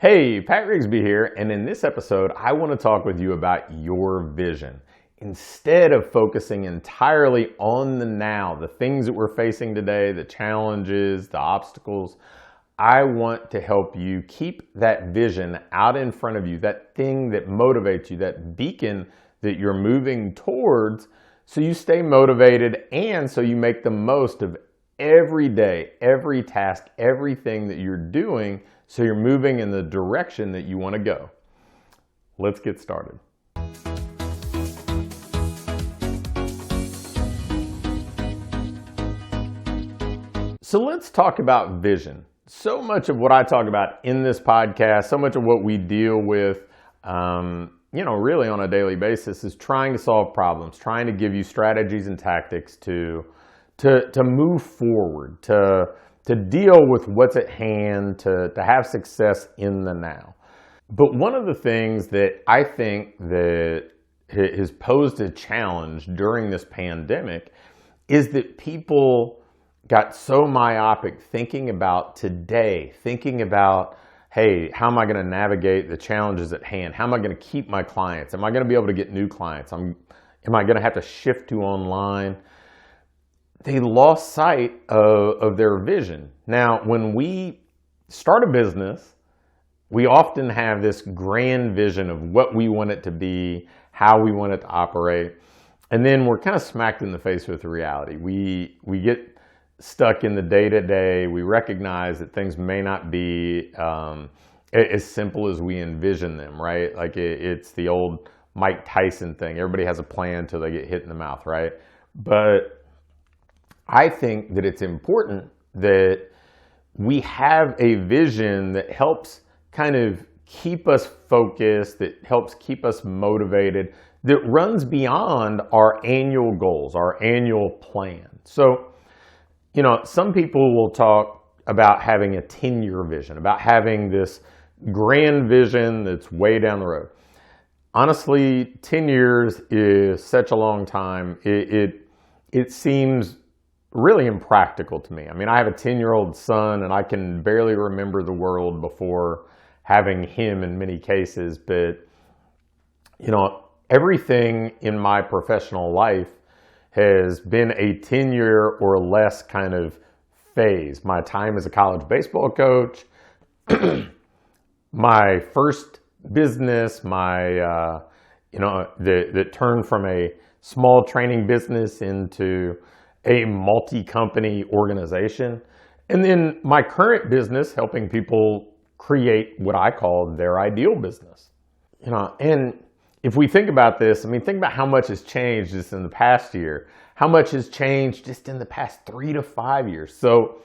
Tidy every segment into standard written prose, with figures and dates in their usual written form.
Hey, Pat Rigsby here, and in this episode, I want to talk with you about your vision. Instead of focusing entirely on the now, the things that we're facing today, the challenges, the obstacles, I want to help you keep that vision out in front of you, that thing that motivates you, that beacon that you're moving towards, so you stay motivated and so you make the most of every day, every task, everything that you're doing, so you're moving in the direction that you want to go. Let's get started. So let's talk about vision. So much of what I talk about in this podcast, so much of what we deal with, really on a daily basis is trying to solve problems, trying to give you strategies and tactics to move forward, to deal with what's at hand, to have success in the now. But one of the things that I think that has posed a challenge during this pandemic is that people got so myopic thinking about today, thinking about, hey, how am I going to navigate the challenges at hand? How am I going to keep my clients? Am I going to be able to get new clients? Am I going to have to shift to online? They lost sight of their vision. Now, when we start a business, we often have this grand vision of what we want it to be, how we want it to operate, and then we're kind of smacked in the face with reality. We get stuck in the day-to-day. We recognize that things may not be as simple as we envision them, right? Like it's the old Mike Tyson thing. Everybody has a plan until they get hit in the mouth, right? But I think that it's important that we have a vision that helps kind of keep us focused, that helps keep us motivated, that runs beyond our annual goals, our annual plan. So, some people will talk about having a 10-year vision, about having this grand vision that's way down the road. Honestly, 10 years is such a long time. It seems really impractical to me. I mean, I have a 10-year-old son and I can barely remember the world before having him in many cases. But, everything in my professional life has been a 10-year or less kind of phase. My time as a college baseball coach, my first business, that turned from a small training business into a multi-company organization. And then my current business, helping people create what I call their ideal business. And if we think about this, think about how much has changed just in the past year, how much has changed just in the past 3 to 5 years. So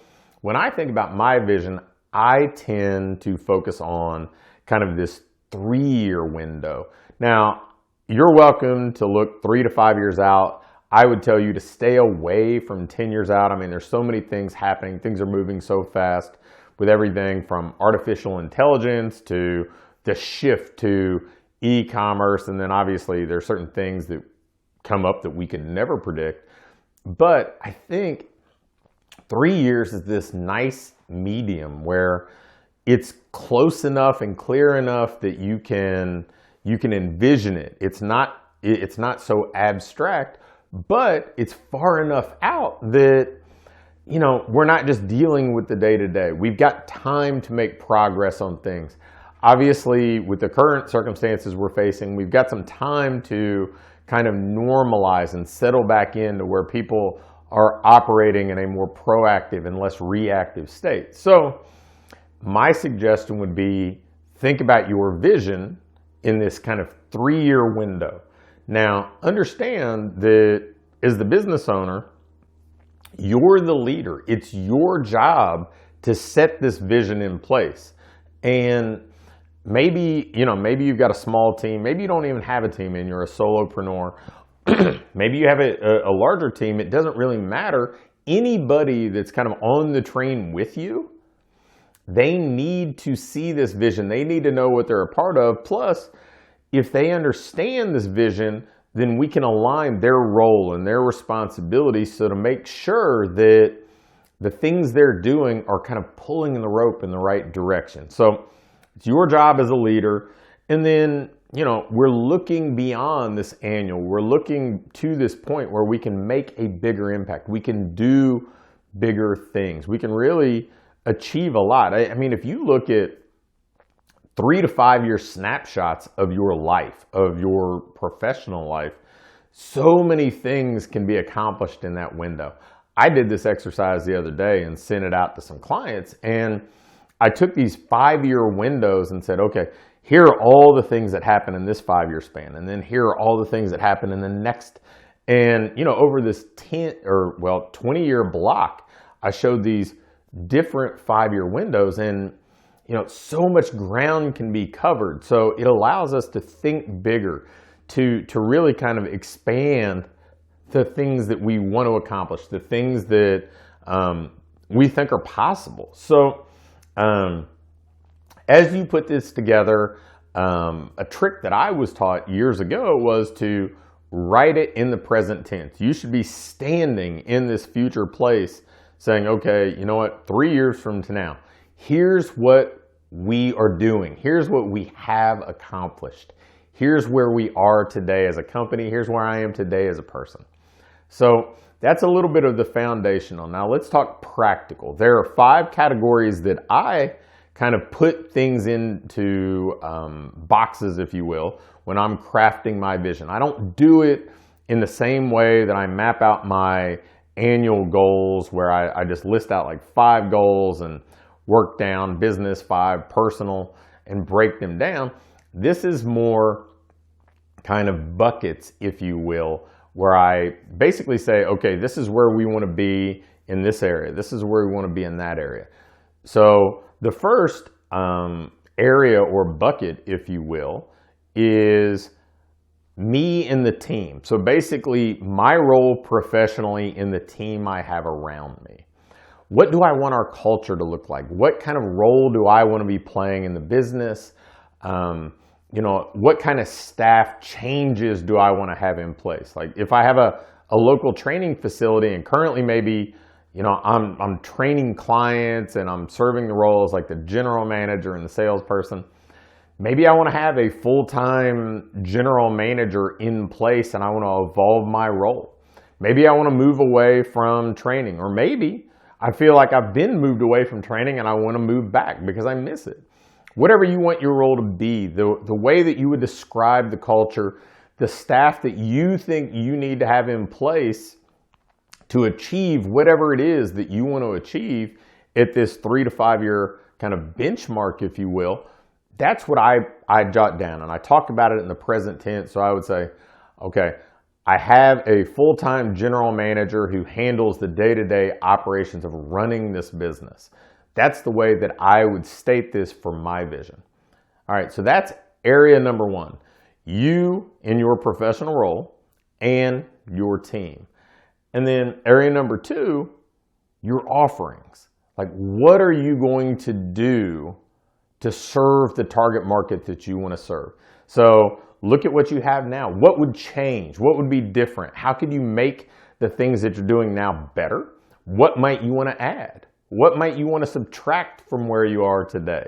when I think about my vision, I tend to focus on kind of this 3-year window. Now, you're welcome to look 3 to 5 years out. I would tell you to stay away from 10 years out. There's so many things happening. Things are moving so fast with everything from artificial intelligence to the shift to e-commerce. And then obviously there's certain things that come up that we can never predict. But I think 3 years is this nice medium where it's close enough and clear enough that you can envision it. It's not so abstract, but it's far enough out that, we're not just dealing with the day-to-day. We've got time to make progress on things. Obviously, with the current circumstances we're facing, we've got some time to kind of normalize and settle back into where people are operating in a more proactive and less reactive state. So my suggestion would be think about your vision in this kind of 3-year window. Now, understand that as the business owner, you're the leader. It's your job to set this vision in place. And maybe you've got a small team. Maybe you don't even have a team and you're a solopreneur. Maybe you have a larger team. It doesn't really matter. Anybody that's kind of on the train with you, they need to see this vision. They need to know what they're a part of. Plus, if they understand this vision, then we can align their role and their responsibilities so to make sure that the things they're doing are kind of pulling the rope in the right direction. So It's your job as a leader. And then, we're looking beyond this annual. We're looking to this point where we can make a bigger impact. We can do bigger things. We can really achieve a lot. I mean, if you look at 3 to 5 year snapshots of your life, of your professional life, so many things can be accomplished in that window. I did this exercise the other day and sent it out to some clients, and I took these 5-year windows and said, okay, here are all the things that happen in this 5-year span, and then here are all the things that happen in the next. And over this 20-year block, I showed these different 5-year windows, and so much ground can be covered. So it allows us to think bigger, to really kind of expand the things that we want to accomplish, the things that we think are possible. So as you put this together, a trick that I was taught years ago was to write it in the present tense. You should be standing in this future place saying, okay, you know what, 3 years from now, here's what we are doing. Here's what we have accomplished. Here's where we are today as a company. Here's where I am today as a person. So that's a little bit of the foundational. Now let's talk practical. There are 5 categories that I kind of put things into boxes, if you will, when I'm crafting my vision. I don't do it in the same way that I map out my annual goals, where I just list out like 5 goals and work down business, 5 personal, and break them down. This is more kind of buckets, if you will, where I basically say, okay, this is where we want to be in this area. This is where we want to be in that area. So the first area or bucket, if you will, is me and the team. So basically my role professionally in the team I have around me. What do I want our culture to look like? What kind of role do I want to be playing in the business? What kind of staff changes do I want to have in place? Like if I have a local training facility and currently maybe, I'm training clients and I'm serving the roles like the general manager and the salesperson. Maybe I want to have a full-time general manager in place and I want to evolve my role. Maybe I want to move away from training, or maybe I feel like I've been moved away from training and I want to move back because I miss it. Whatever you want your role to be, the way that you would describe the culture, the staff that you think you need to have in place to achieve whatever it is that you want to achieve at this 3 to 5 year kind of benchmark, if you will, that's what I jot down. And I talked about it in the present tense. So I would say, okay, I have a full-time general manager who handles the day-to-day operations of running this business. That's the way that I would state this for my vision. All right, so that's area number 1. You in your professional role and your team. And then area number 2, your offerings. Like, what are you going to do to serve the target market that you want to serve? So look at what you have now. What would change? What would be different? How could you make the things that you're doing now better? What might you want to add? What might you want to subtract from where you are today?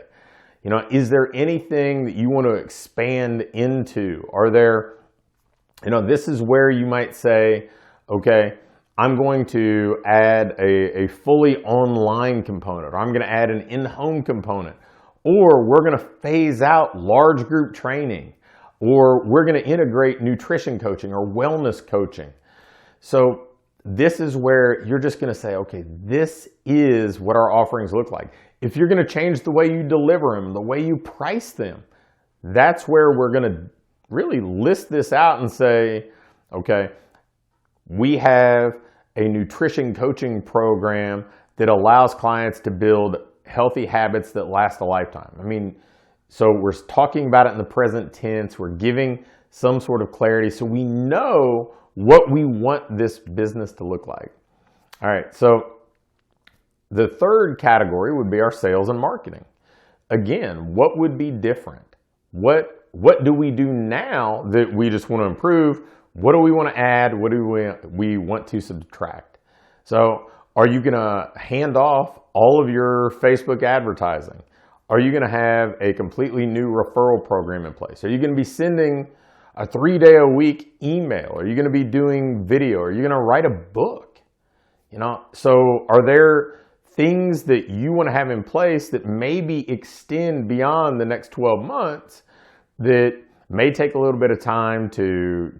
Is there anything that you want to expand into? Are there, this is where you might say, okay, I'm going to add a fully online component, or I'm going to add an in-home component, or we're going to phase out large group training, or we're going to integrate nutrition coaching or wellness coaching. So this is where you're just going to say, okay, this is what our offerings look like. If you're going to change the way you deliver them, the way you price them, that's where we're going to really list this out and say, okay, we have a nutrition coaching program that allows clients to build healthy habits that last a lifetime. So we're talking about it in the present tense. We're giving some sort of clarity so we know what we want this business to look like. All right, so the third category would be our sales and marketing. Again, what would be different? What do we do now that we just want to improve? What do we want to add? What do we want to subtract? So are you going to hand off all of your Facebook advertising? Are you going to have a completely new referral program in place? Are you going to be sending a 3-day-a-week email? Are you going to be doing video? Are you going to write a book? So are there things that you want to have in place that maybe extend beyond the next 12 months that may take a little bit of time to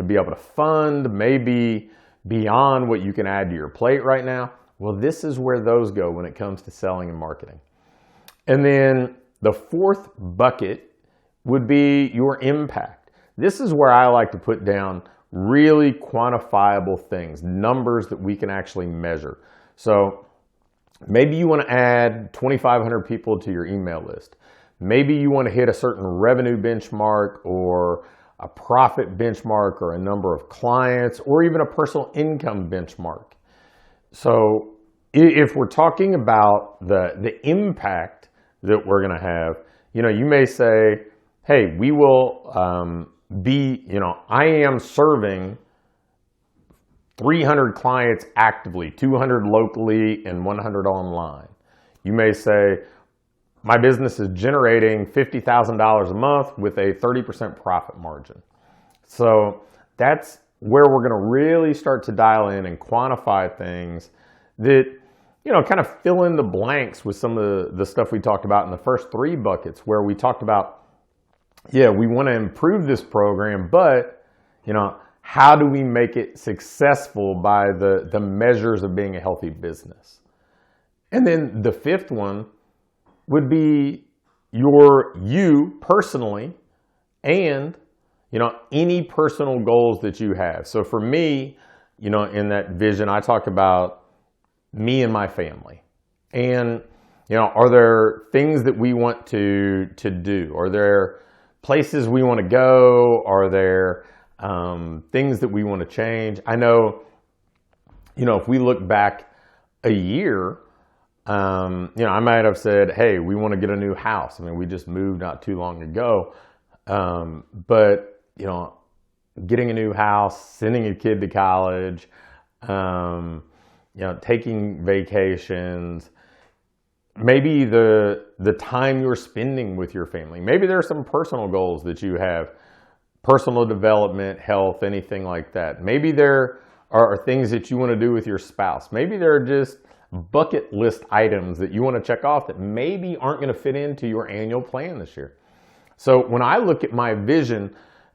be able to fund, maybe beyond what you can add to your plate right now? Well, this is where those go when it comes to selling and marketing. And then the fourth bucket would be your impact. This is where I like to put down really quantifiable things, numbers that we can actually measure. So maybe you want to add 2,500 people to your email list. Maybe you want to hit a certain revenue benchmark or a profit benchmark or a number of clients or even a personal income benchmark. So if we're talking about the impact that we're going to have, you may say, hey, we will I am serving 300 clients actively, 200 locally and 100 online. You may say, my business is generating $50,000 a month with a 30% profit margin. So that's where we're going to really start to dial in and quantify things that, kind of fill in the blanks with some of the stuff we talked about in the first three buckets, where we talked about, we want to improve this program, but, how do we make it successful by the measures of being a healthy business? And then the fifth one would be you personally and, any personal goals that you have. So for me, in that vision, I talk about me and my family. And, are there things that we want to do? Are there places we want to go? Are there things that we want to change? I know, if we look back a year, I might have said, hey, we want to get a new house. We just moved not too long ago. But, getting a new house, sending a kid to college, taking vacations, maybe the time you're spending with your family. Maybe there are some personal goals that you have, personal development, health, anything like that. Maybe there are things that you want to do with your spouse. Maybe there are just bucket list items that you want to check off that maybe aren't going to fit into your annual plan this year. So when I look at my vision,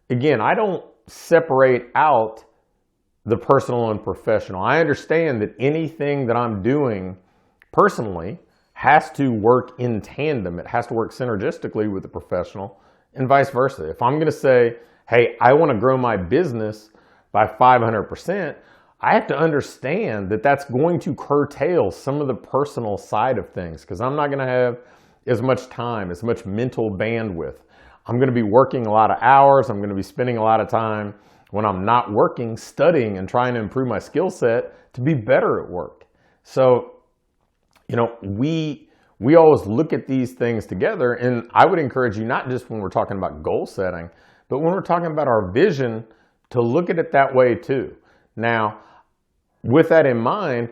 again, I don't separate out the personal and professional. I understand that anything that I'm doing personally has to work in tandem. It has to work synergistically with the professional and vice versa. If I'm going to say, hey, I want to grow my business by 500%, I have to understand that that's going to curtail some of the personal side of things, because I'm not going to have as much time, as much mental bandwidth. I'm going to be working a lot of hours. I'm going to be spending a lot of time when I'm not working, studying and trying to improve my skill set to be better at work. So, we always look at these things together, and I would encourage you, not just when we're talking about goal setting, but when we're talking about our vision, to look at it that way too. Now, with that in mind,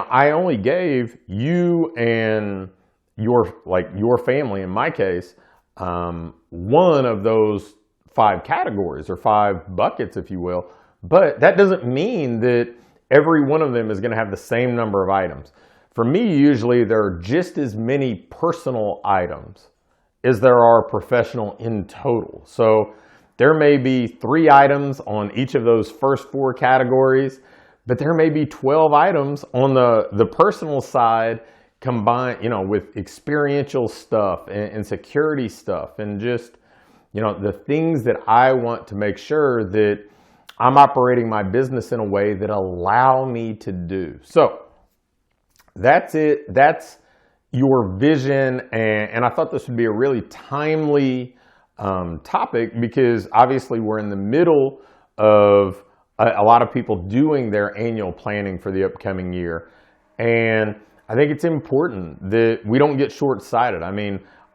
I only gave you and your family, in my case, one of those 5 categories or 5 buckets, if you will. But that doesn't mean that every one of them is going to have the same number of items. For me, usually there are just as many personal items as there are professional in total. So there may be 3 items on each of those first 4 categories, but there may be 12 items on the personal side combined, with experiential stuff and security stuff and just, the things that I want to make sure that I'm operating my business in a way that allow me to do. So that's it. That's your vision. And I thought this would be a really timely topic, because obviously we're in the middle of a lot of people doing their annual planning for the upcoming year. And I think it's important that we don't get short-sighted.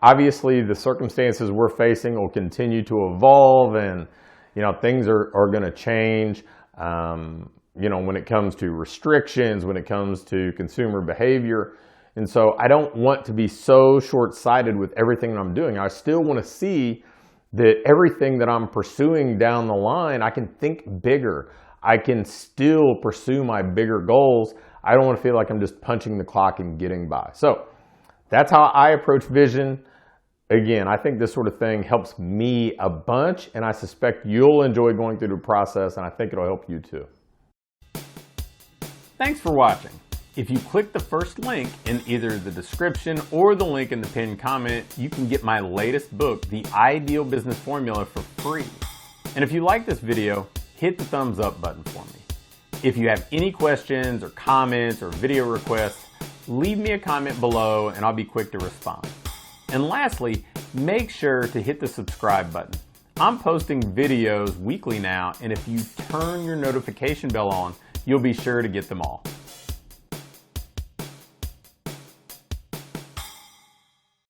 Obviously the circumstances we're facing will continue to evolve, and, things are going to change, when it comes to restrictions, when it comes to consumer behavior. And so I don't want to be so short-sighted with everything that I'm doing. I still want to see that everything that I'm pursuing down the line, I can think bigger. I can still pursue my bigger goals. I don't want to feel like I'm just punching the clock and getting by. So that's how I approach vision. Again, I think this sort of thing helps me a bunch, and I suspect you'll enjoy going through the process, and I think it'll help you too. Thanks for watching. If you click the first link in either the description or the link in the pinned comment, you can get my latest book, The Ideal Business Formula, for free. And if you like this video, hit the thumbs up button for me. If you have any questions or comments or video requests, leave me a comment below and I'll be quick to respond. And lastly, make sure to hit the subscribe button. I'm posting videos weekly now, and if you turn your notification bell on, you'll be sure to get them all.